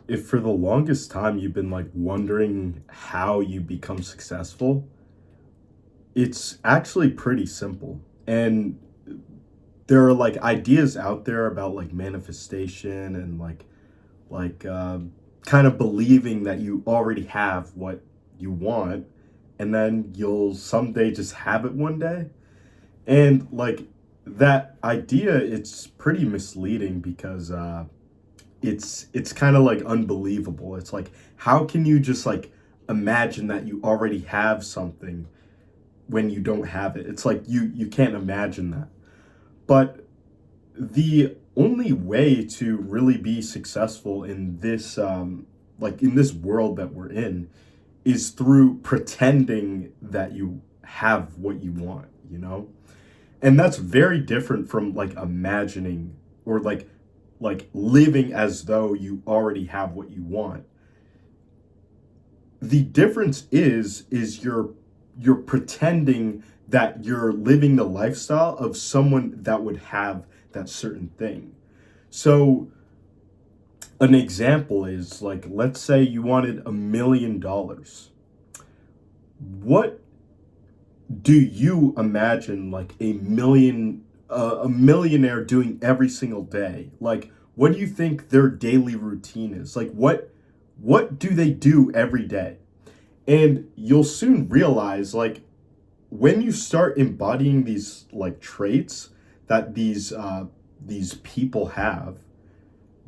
if for the longest time you've been like wondering how you become successful, it's actually pretty simple. And there are like ideas out there about like manifestation and like kind of believing that you already have what you want and then you'll someday just have it one day. And like that idea, it's pretty misleading because it's kind of like unbelievable. It's like how can you just like imagine that you already have something when you don't have it? It's like you can't imagine that. But the only way to really be successful in this like in this world that we're in is through pretending that you have what you want, you know? And that's very different from like imagining or like living as though you already have what you want. The difference is you're pretending that you're living the lifestyle of someone that would have that certain thing. So an example is like, let's say you wanted $1 million. What do you imagine like a millionaire doing every single day? Like, what do you think their daily routine is? Like, what do they do every day? And you'll soon realize like when you start embodying these like traits that these people have,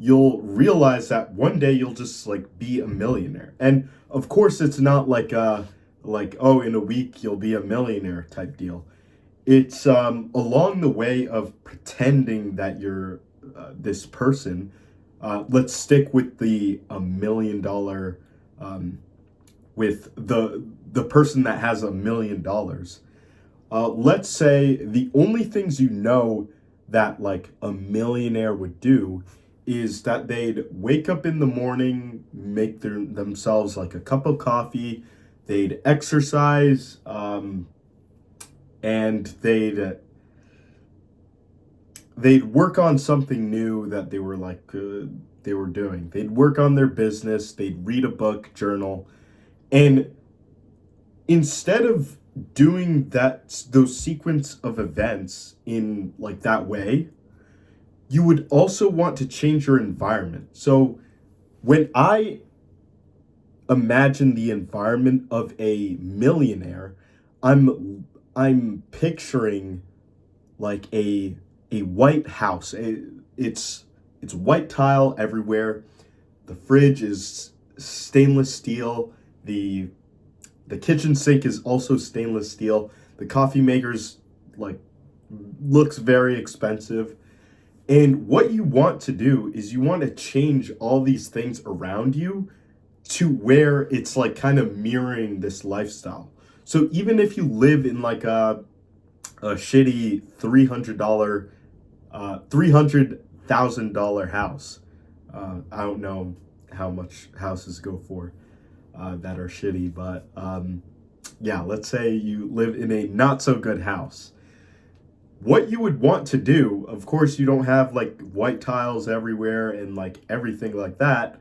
you'll realize that one day you'll just like be a millionaire. And of course it's not like oh, in a week you'll be a millionaire type deal. It's along the way of pretending that you're this person. Let's stick with the $1 million, with the person that has $1 million. Let's say the only things you know that like a millionaire would do is that they'd wake up in the morning, make themselves like a cup of coffee, they'd exercise, and they'd work on something new that they were doing. They'd work on their business, they'd read a book, journal, and instead of doing those sequence of events in like that way, you would also want to change your environment. So when I imagine the environment of a millionaire, I'm picturing like a white house. It's white tile everywhere. The fridge is stainless steel. The kitchen sink is also stainless steel. The coffee maker's like looks very expensive. And what you want to do is you want to change all these things around you to where it's like kind of mirroring this lifestyle. So even if you live in like a shitty $300 $300,000 house, I don't know how much houses go for that are shitty, but yeah, let's say you live in a not so good house. What you would want to do, of course, you don't have like white tiles everywhere and like everything like that.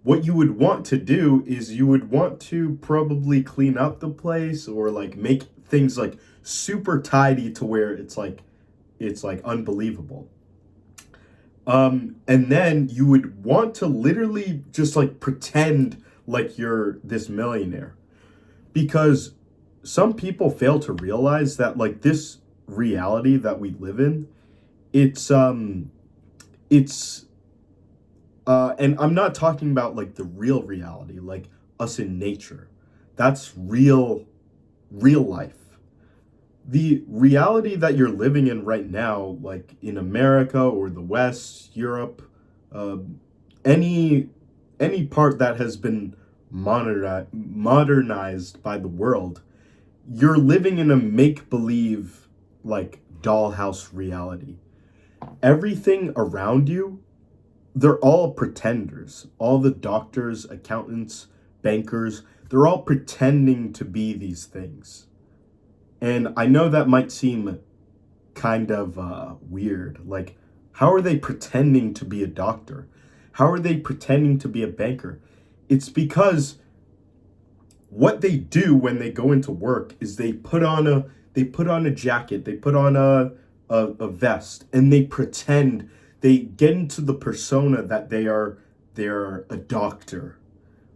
What you would want to do is you would want to probably clean up the place or like make things like super tidy to where it's like unbelievable. And then you would want to literally just like pretend like you're this millionaire, because some people fail to realize that like this reality that we live in, it's it's and I'm not talking about like the real reality, like us in nature. That's real life. The reality that you're living in right now, like in America or the West, Europe, uh, any any part that has been modernized by the world, you're living in a make believe like dollhouse reality. Everything around you, they're all pretenders. All the doctors, accountants, bankers, they're all pretending to be these things. And I know that might seem kind of weird. Like, how are they pretending to be a doctor? How are they pretending to be a banker? It's because what they do when they go into work is they put on a jacket, they put on a vest, and they pretend, they get into the persona that they're a doctor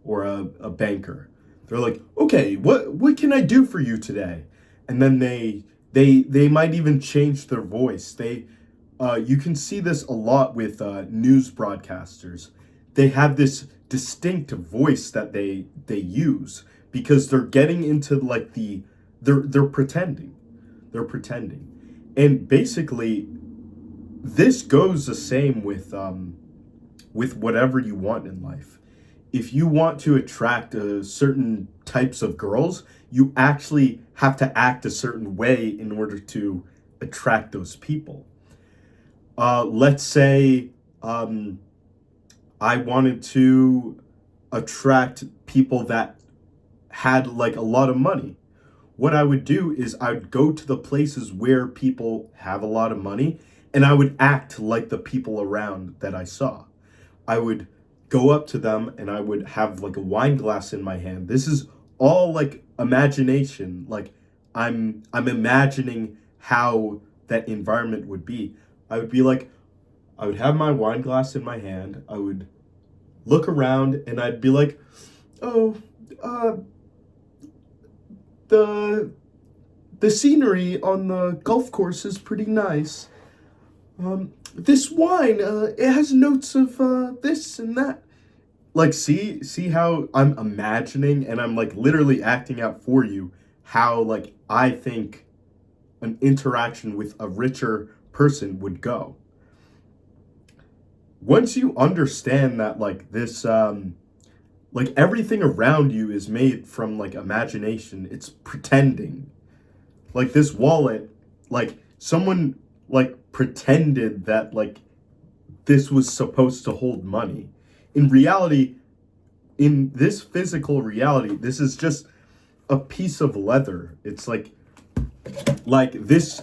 or a banker. They're like, okay, what can I do for you today? And then they might even change their voice. You can see this a lot with news broadcasters. They have this distinct voice that they use because they're getting into like they're pretending. They're pretending. And basically this goes the same with whatever you want in life. If you want to attract certain types of girls, you actually have to act a certain way in order to attract those people. Let's say I wanted to attract people that had like a lot of money. What I would do is I'd go to the places where people have a lot of money and I would act like the people around that I saw. I would go up to them and I would have like a wine glass in my hand. This is all like imagination. Like I'm imagining how that environment would be. I would be like, I would have my wine glass in my hand. I would look around and I'd be like, oh, the the scenery on the golf course is pretty nice. This wine, it has notes of this and that. Like, see how I'm imagining and I'm like literally acting out for you how like I think an interaction with a richer person would go. Once you understand that like this like everything around you is made from like imagination, it's pretending. Like this wallet, like someone like pretended that like this was supposed to hold money. In reality, in this physical reality, this is just a piece of leather. It's like this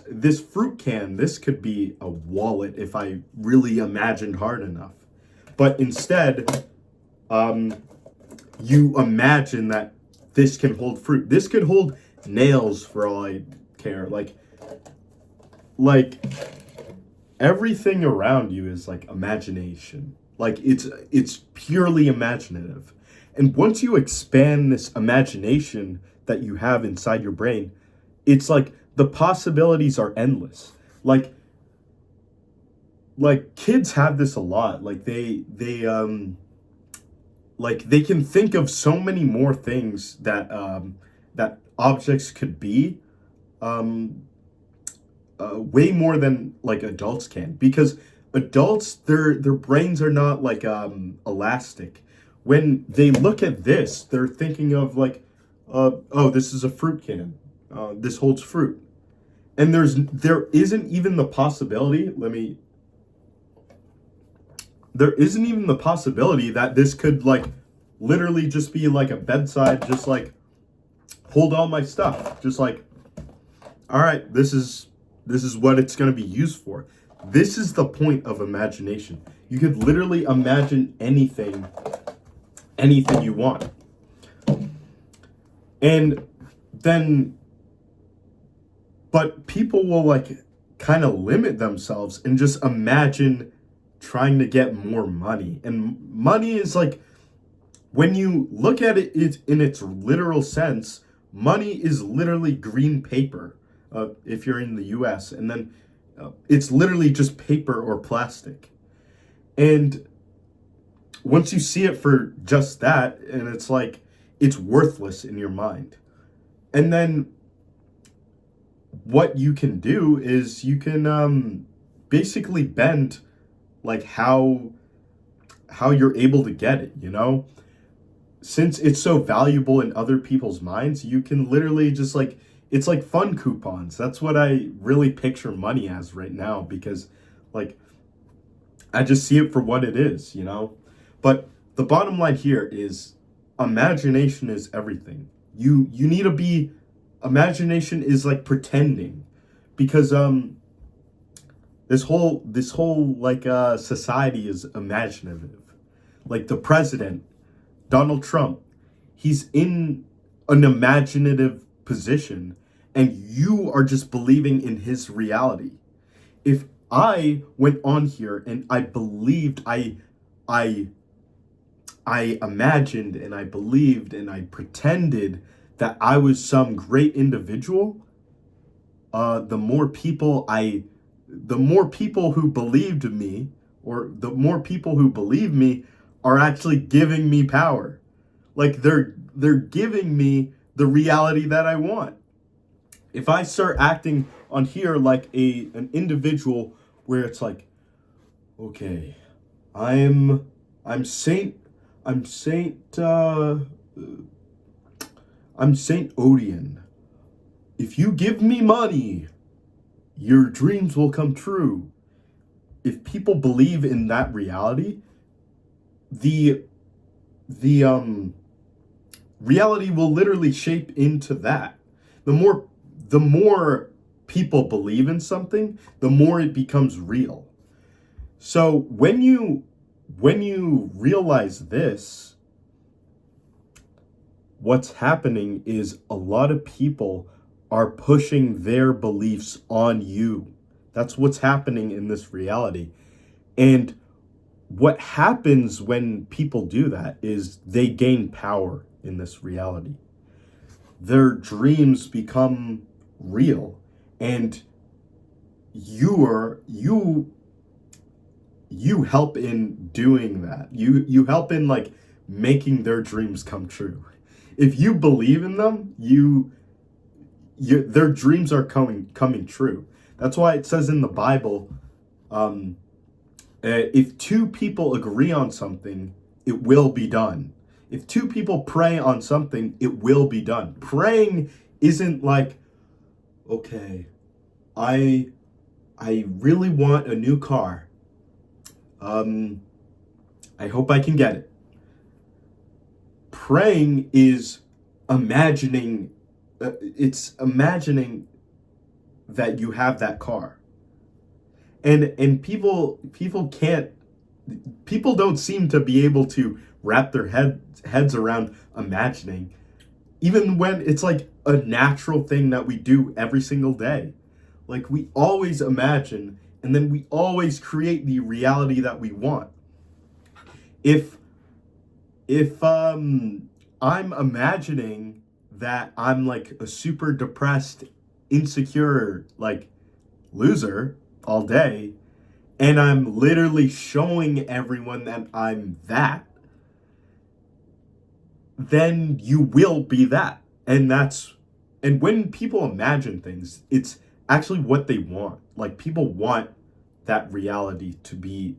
fruit can, this could be a wallet if I really imagined hard enough. But instead, you imagine that this can hold fruit. This could hold nails for all I care. Like everything around you is like imagination. Like it's purely imaginative. And once you expand this imagination that you have inside your brain, it's like the possibilities are endless. Like kids have this a lot. Like they can think of so many more things that objects could be, way more than like adults can, because adults, their brains are not like elastic. When they look at this, they're thinking of like, oh, this is a fruit can, this holds fruit. And there isn't even the possibility, there isn't even the possibility that this could like literally just be like a bedside, just like hold all my stuff, just like, all right, this is what it's going to be used for. This is the point of imagination. You could literally imagine anything you want. And then, but people will like kind of limit themselves and just imagine trying to get more money. And money is like, when you look at it in its literal sense, money is literally green paper, if you're in the US. And then it's literally just paper or plastic. And once you see it for just that, and it's like, it's worthless in your mind. And then what you can do is you can basically bend like how you're able to get it, you know? Since it's so valuable in other people's minds, you can literally just like, it's like fun coupons. That's what I really picture money as right now, because like I just see it for what it is, you know? But the bottom line here is imagination is everything. You need to be, imagination is like pretending, because this whole like society is imaginative. like the president, Donald Trump, he's in an imaginative position and you are just believing in his reality. If I went on here and I believed, I I imagined and I believed and I pretended that I was some great individual, the more people who believed me, or the more people who believe me, are actually giving me power. Like they're giving me the reality that I want. If I start acting on here like an individual where it's like, okay, I'm I'm Saint I'm Saint I'm Saint Odian. If you give me money, your dreams will come true. If people believe in that reality, the the reality will literally shape into that. The more people believe in something, the more it becomes real. So when you realize this, what's happening is a lot of people are pushing their beliefs on you. That's what's happening in this reality. And what happens when people do that is they gain power in this reality. Their dreams become real, and you you help in doing that. You help in like making their dreams come true. If you believe in them, their dreams are coming true. That's why it says in the Bible, if two people agree on something, it will be done. If two people pray on something, it will be done. Praying isn't like, okay, I I really want a new car. I hope I can get it. Praying is imagining it's imagining that you have that car. And people don't seem to be able to wrap their heads around imagining, even when it's like a natural thing that we do every single day. Like we always imagine and then we always create the reality that we want. If I'm imagining that I'm like a super depressed, insecure, like loser all day, and I'm literally showing everyone that I'm that, then you will be that. And when people imagine things, it's actually what they want. Like people want that reality to be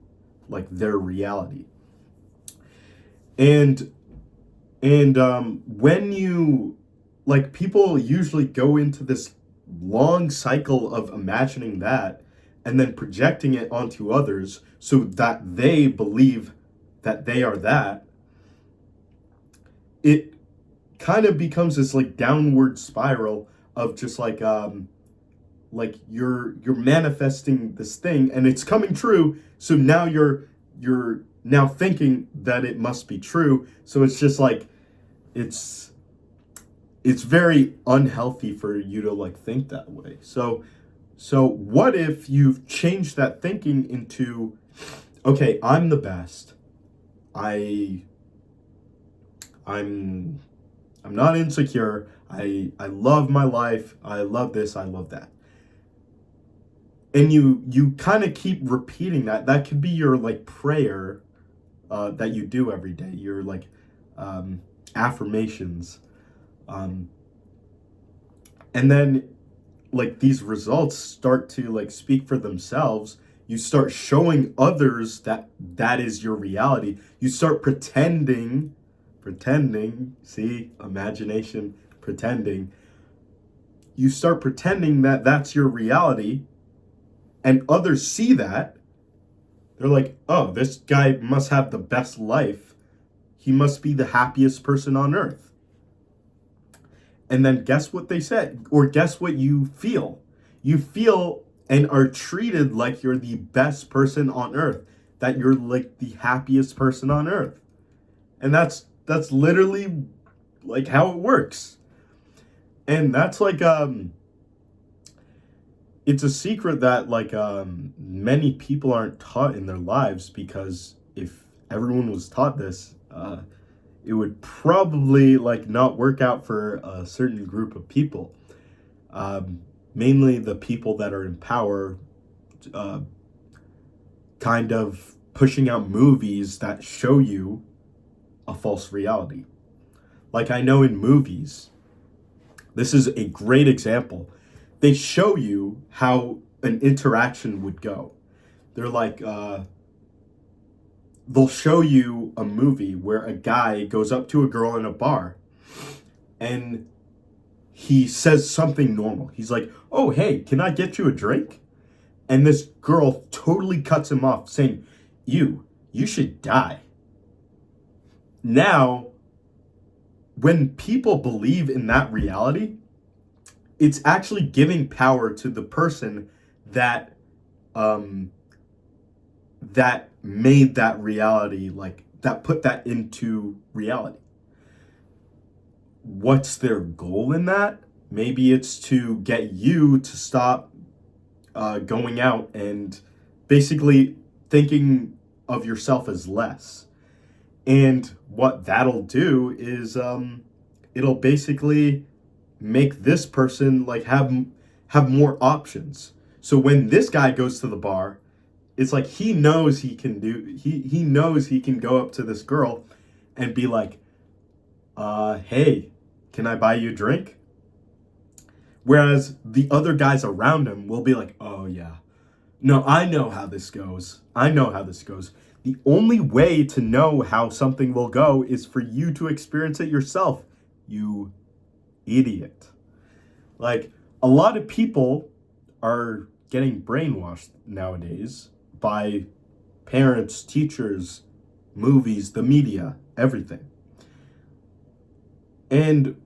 like their reality. And when you like people usually go into this long cycle of imagining that and then projecting it onto others so that they believe that they are that, it kind of becomes this like downward spiral of just like you're manifesting this thing and it's coming true, so now you're now thinking that it must be true, so it's just like it's it's very unhealthy for you to like think that way. So what if you've changed that thinking into, okay, I'm the best. I I'm I'm not insecure. I love my life. I love this. I love that. And you kind of keep repeating that. That could be your like prayer that you do every day. Your like affirmations. Um, and then like these results start to like speak for themselves. You start showing others that that is your reality. You start pretending, see, imagination, pretending. You start pretending that that's your reality, and others see that. They're like, oh, this guy must have the best life. He must be the happiest person on earth. And then guess what they said? Or guess what you feel? You feel and are treated like you're the best person on earth. that you're like the happiest person on earth. And that's literally like how it works. And that's like it's a secret that like many people aren't taught in their lives, because if everyone was taught this, it would probably like not work out for a certain group of people. Mainly the people that are in power, uh, kind of pushing out movies that show you a false reality. Like I know in movies, this is a great example. They show you how an interaction would go. They're like, they'll show you a movie where a guy goes up to a girl in a bar and he says something normal. He's like, "Oh, hey, can I get you a drink?" And this girl totally cuts him off, saying, you should die. Now, when people believe in that reality, it's actually giving power to the person that um that made that reality, like that put that into reality. What's their goal in that? Maybe it's to get you to stop going out and basically thinking of yourself as less. And what that'll do is it'll basically make this person like have more options. So when this guy goes to the bar, it's like he knows he knows he can go up to this girl and be like, hey, can I buy you a drink? Whereas the other guys around him will be like, "Oh yeah, no, I know how this goes. I know how this goes." The only way to know how something will go is for you to experience it yourself, you idiot. Like, a lot of people are getting brainwashed nowadays by parents, teachers, movies, the media, everything. And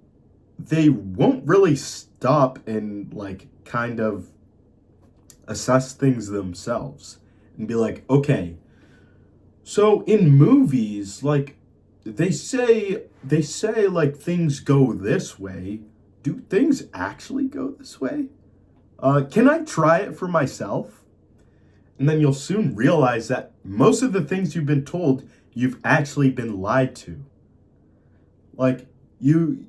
they won't really stop and like kind of assess things themselves and be like, "Okay, so in movies, like they say like things go this way. Do things actually go this way? Can I try it for myself?" And then you'll soon realize that most of the things you've been told, you've actually been lied to. Like you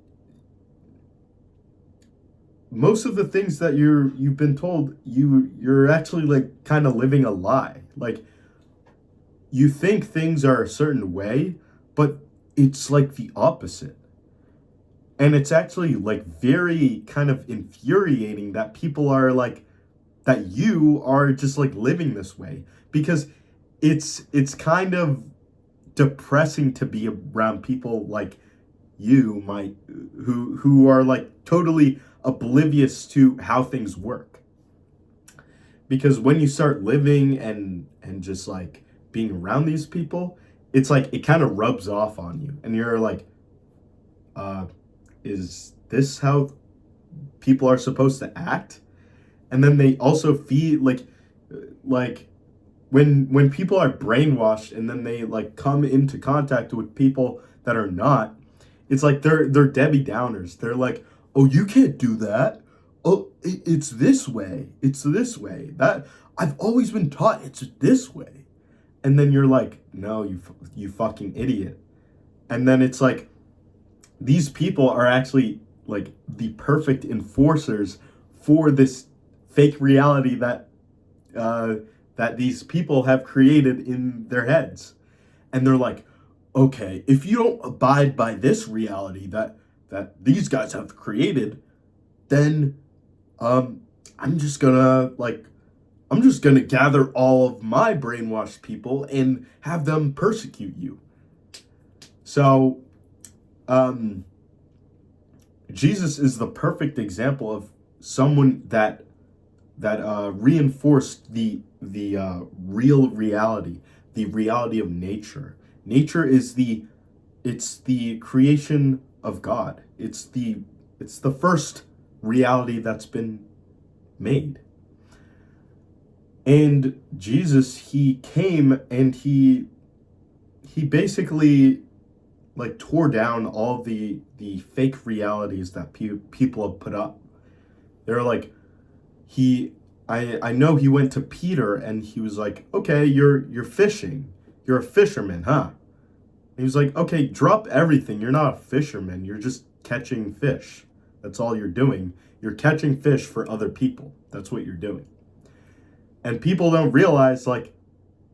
most of the things that you've been told, you're actually like kind of living a lie. Like you think things are a certain way, but it's like the opposite. And it's actually like very kind of infuriating that people are like that you are just like living this way, because it's kind of depressing to be around people like you might who are like totally oblivious to how things work. Because when you start living and just like being around these people, it's like it kind of rubs off on you and you're like, uh is this how people are supposed to act? And then they also feel like when people are brainwashed and then they like come into contact with people that are not, it's like they're Debbie Downers. They're like, "Oh, you can't do that. Oh, it's this way. It's this way. That I've always been taught it's this way." And then you're like, "No, you fucking idiot." And then it's like these people are actually like the perfect enforcers for this fake reality uh, that these people have created in their heads. And they're like, "Okay, if you don't abide by this reality that these guys have created, then um, I'm just gonna like I'm just gonna gather all of my brainwashed people and have them persecute you." So um, Jesus is the perfect example of someone that reinforced the real reality, the reality of nature. Nature is it's the creation of God. It's the first reality that's been made. And Jesus, he came and he basically like tore down all the fake realities that people have put up. They're like, he I know he went to Peter and he was like, okay, you're fishing, you're a fisherman, huh? He was like, okay, drop everything. You're not a fisherman. You're just catching fish. That's all you're doing. You're catching fish for other people. That's what you're doing. And people don't realize, like,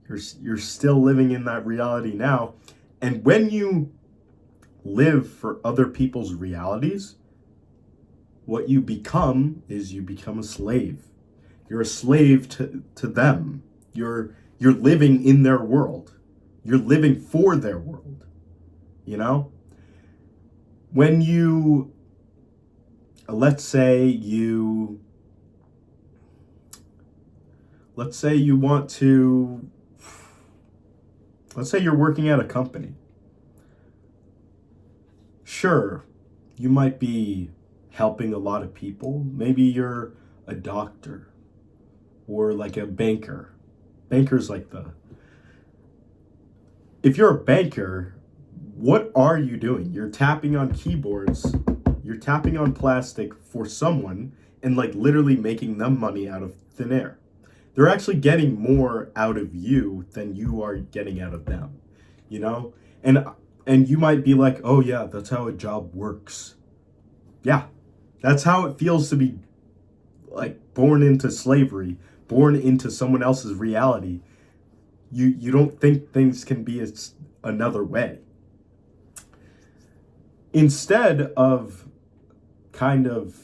you're still living in that reality now. And when you live for other people's realities, what you become is you become a slave. You're a slave to them. You're living in their world. You're living for their world. You know? When you let's say you let's say you want to let's say you're working at a company. Sure, you might be helping a lot of people. Maybe you're a doctor or like a banker. Banker's like the If you're a banker, what are you doing? You're tapping on keyboards, you're tapping on plastic for someone and like literally making them money out of thin air. They're actually getting more out of you than you are getting out of them, you know? And you might be like, "Oh yeah, that's how a job works." Yeah. That's how it feels to be like born into slavery, born into someone else's reality. You don't think things can be another way. Instead of kind of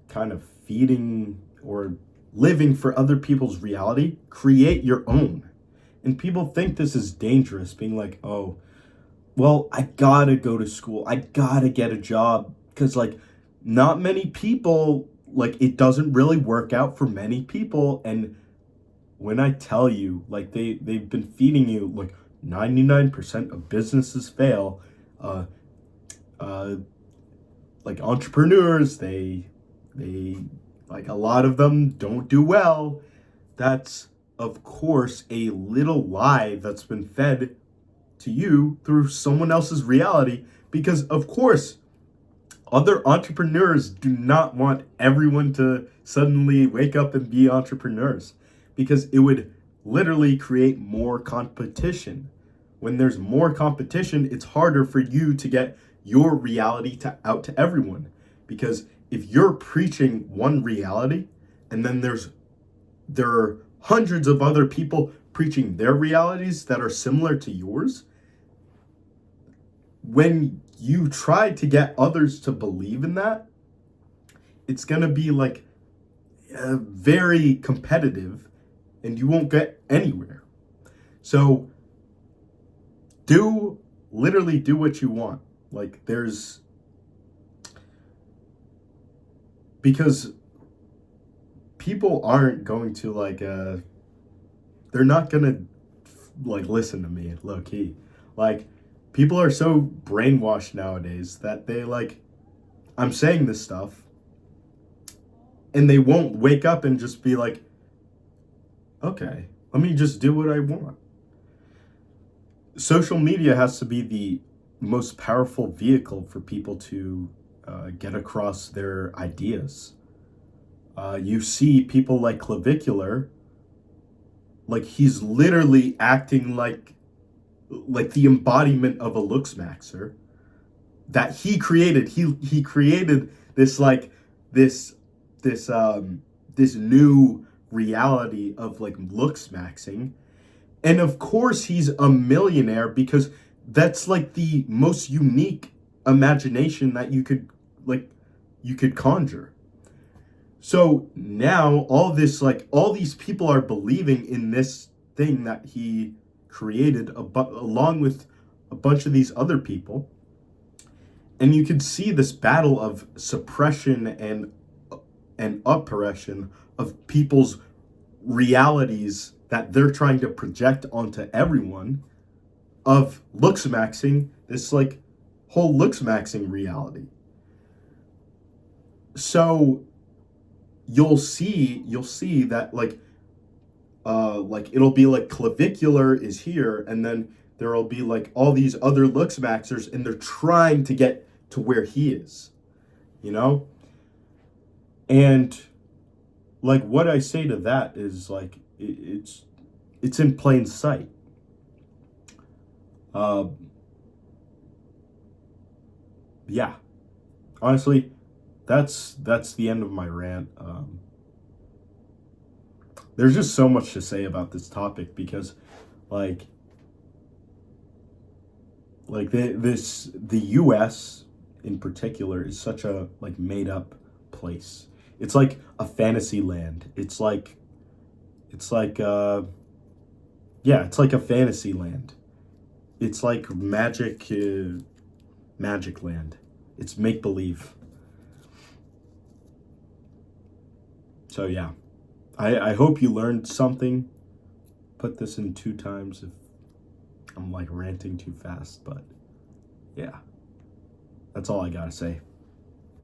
kind of feeding or living for other people's reality, create your own. And people think this is dangerous, being like, "Oh, well, I gotta go to school. I gotta get a job." Because, like, not many people, like, it doesn't really work out for many people. And when I tell you, like, they've been feeding you, like, 99% of businesses fail. Uh, uh, like, entrepreneurs, they, like, a lot of them don't do well. That's, of course, a little lie that's been fed to you through someone else's reality because, of course, other entrepreneurs do not want everyone to suddenly wake up and be entrepreneurs because it would literally create more competition. When there's more competition, it's harder for you to get your reality out to everyone because if you're preaching one reality and then there are hundreds of other people preaching their realities that are similar to yours, when you try to get others to believe in that, it's going to be like very competitive and you won't get anywhere. So literally do what you want. Like because people aren't going to they're not going to like listen to me low key. Like people are so brainwashed nowadays that they like I'm saying this stuff and they won't wake up and just be like, okay, let me just do what I want. Social media has to be the most powerful vehicle for people to get across their ideas. You see people like Clavicular, like he's literally acting like the embodiment of a Luxmaxer that he created. He created this like this new reality of like Luxmaxing. And of course he's a millionaire because that's like the most unique imagination that you could conjure. So now all these people are believing in this thing that he created along with a bunch of these other people. And you could see this battle of suppression and oppression of people's realities that they're trying to project onto everyone of Luxmaxing, this like whole Luxmaxing reality. So you'll see that like like it'll be like clavicular is here, and then there'll be like all these other looks maxers, and they're trying to get to where he is, you know? And like what I say to that is like it's in plain sight. Uh, yeah, honestly, that's the end of my rant. There's just so much to say about this topic because, like, the U.S. in particular is such a like made up place. It's like a fantasy land. It's like yeah, it's like a fantasy land. It's like magic land. It's make believe. So yeah, I hope you learned something. Put this in 2 times if I'm like ranting too fast, but yeah, that's all I gotta say.